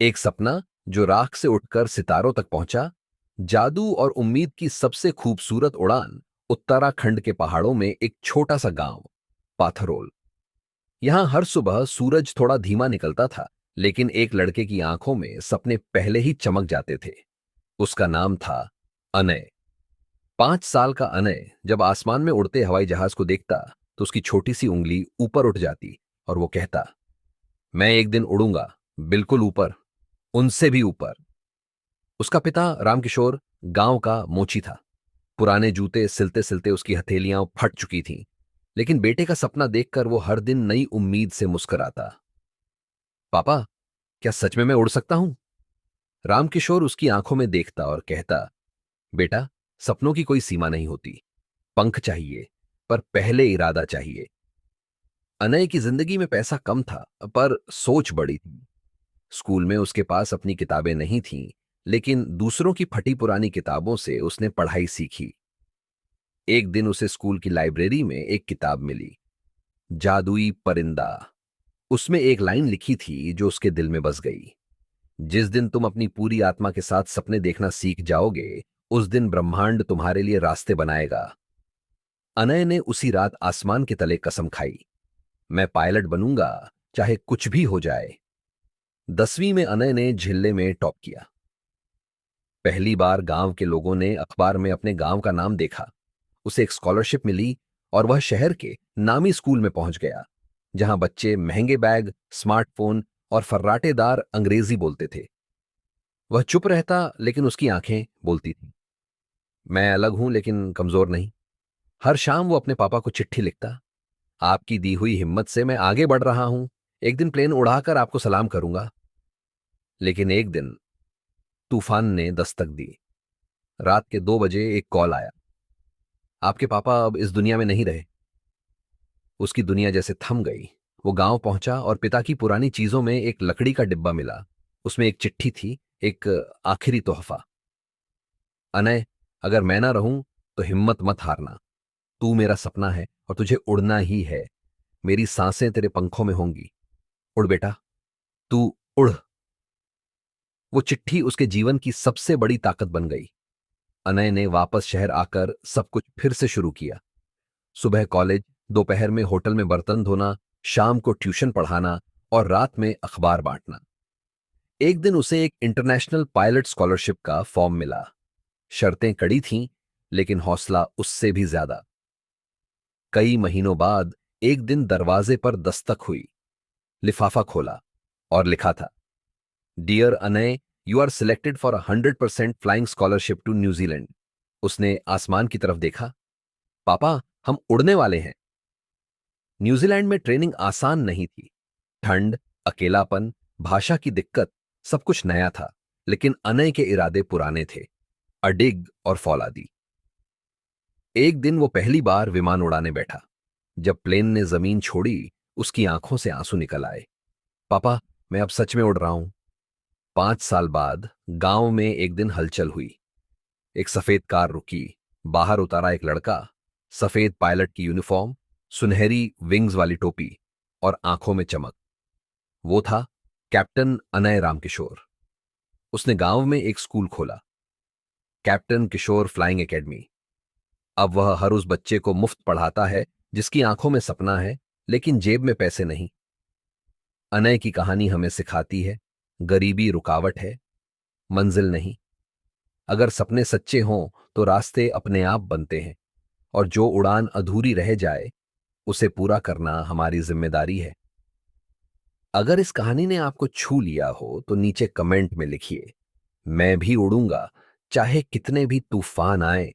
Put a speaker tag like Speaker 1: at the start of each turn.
Speaker 1: एक सपना जो राख से उठकर सितारों तक पहुंचा। जादू और उम्मीद की सबसे खूबसूरत उड़ान। उत्तराखंड के पहाड़ों में एक छोटा सा गांव, पाथरोल। यहां हर सुबह सूरज थोड़ा धीमा निकलता था, लेकिन एक लड़के की आंखों में सपने पहले ही चमक जाते थे। उसका नाम था अनय। 5 साल का अनय जब आसमान में उड़ते हवाई जहाज को देखता तो उसकी छोटी सी उंगली ऊपर उठ जाती और वो कहता, मैं एक दिन उड़ूंगा, बिल्कुल ऊपर, उनसे भी ऊपर। उसका पिता रामकिशोर गांव का मोची था। पुराने जूते सिलते सिलते उसकी हथेलियां फट चुकी थीं, लेकिन बेटे का सपना देखकर वो हर दिन नई उम्मीद से मुस्कुराता। पापा, क्या सच में मैं उड़ सकता हूं? रामकिशोर उसकी आंखों में देखता और कहता, बेटा, सपनों की कोई सीमा नहीं होती। पंख चाहिए, पर पहले इरादा चाहिए। अनय की जिंदगी में पैसा कम था, पर सोच बड़ी थी। स्कूल में उसके पास अपनी किताबें नहीं थीं, लेकिन दूसरों की फटी पुरानी किताबों से उसने पढ़ाई सीखी। एक दिन उसे स्कूल की लाइब्रेरी में एक किताब मिली, जादुई परिंदा। उसमें एक लाइन लिखी थी जो उसके दिल में बस गई। जिस दिन तुम अपनी पूरी आत्मा के साथ सपने देखना सीख जाओगे, उस दिन ब्रह्मांड तुम्हारे लिए रास्ते बनाएगा। अनय ने उसी रात आसमान के तले कसम खाई, मैं पायलट बनूंगा, चाहे कुछ भी हो जाए। 10वीं में अनय ने झिल्ले में टॉप किया। पहली बार गांव के लोगों ने अखबार में अपने गांव का नाम देखा। उसे एक स्कॉलरशिप मिली और वह शहर के नामी स्कूल में पहुंच गया, जहां बच्चे महंगे बैग, स्मार्टफोन और फर्राटेदार अंग्रेजी बोलते थे। वह चुप रहता, लेकिन उसकी आंखें बोलती थीं, मैं अलग हूं लेकिन कमजोर नहीं। हर शाम वो अपने पापा को चिट्ठी लिखता, आपकी दी हुई हिम्मत से मैं आगे बढ़ रहा हूं, एक दिन प्लेन उड़ाकर आपको सलाम करूंगा। लेकिन एक दिन तूफान ने दस्तक दी। रात के 2 बजे एक कॉल आया, आपके पापा अब इस दुनिया में नहीं रहे। उसकी दुनिया जैसे थम गई। वो गांव पहुंचा और पिता की पुरानी चीजों में एक लकड़ी का डिब्बा मिला। उसमें एक चिट्ठी थी, एक आखिरी तोहफा। अनय, अगर मैं ना रहूं तो हिम्मत मत हारना। तू मेरा सपना है और तुझे उड़ना ही है। मेरी सांसें तेरे पंखों में होंगी। उड़ बेटा, तू उड़। वो चिट्ठी उसके जीवन की सबसे बड़ी ताकत बन गई। अनय ने वापस शहर आकर सब कुछ फिर से शुरू किया। सुबह कॉलेज, दोपहर में होटल में बर्तन धोना, शाम को ट्यूशन पढ़ाना और रात में अखबार बांटना। एक दिन उसे एक इंटरनेशनल पायलट स्कॉलरशिप का फॉर्म मिला। शर्तें कड़ी थीं, लेकिन हौसला उससे भी ज्यादा। कई महीनों बाद एक दिन दरवाजे पर दस्तक हुई। लिफाफा खोला और लिखा था, dear Anay, you are selected for 100% flying scholarship to New Zealand. उसने आसमान की तरफ देखा, पापा, हम उड़ने वाले हैं। न्यूजीलैंड में ट्रेनिंग आसान नहीं थी। ठंड, अकेलापन, भाषा की दिक्कत, सब कुछ नया था। लेकिन अनय के इरादे पुराने थे, अडिग और फौलादी। एक दिन वो पहली बार विमान उड़ाने बैठा। जब प्लेन ने जमीन छोड़ी, उसकी आंखों से आंसू निकल आए। पापा, मैं अब सच में उड़ रहा हूं। 5 साल बाद गांव में एक दिन हलचल हुई। एक सफेद कार रुकी। बाहर उतारा एक लड़का, सफेद पायलट की यूनिफॉर्म, सुनहरी विंग्स वाली टोपी और आंखों में चमक। वो था कैप्टन अनय रामकिशोर। उसने गांव में एक स्कूल खोला, कैप्टन किशोर फ्लाइंग एकेडमी। अब वह हर उस बच्चे को मुफ्त पढ़ाता है जिसकी आंखों में सपना है, लेकिन जेब में पैसे नहीं। अनय की कहानी हमें सिखाती है, गरीबी रुकावट है, मंजिल नहीं। अगर सपने सच्चे हों तो रास्ते अपने आप बनते हैं, और जो उड़ान अधूरी रह जाए उसे पूरा करना हमारी जिम्मेदारी है। अगर इस कहानी ने आपको छू लिया हो तो नीचे कमेंट में लिखिए, मैं भी उड़ूंगा, चाहे कितने भी तूफान आए।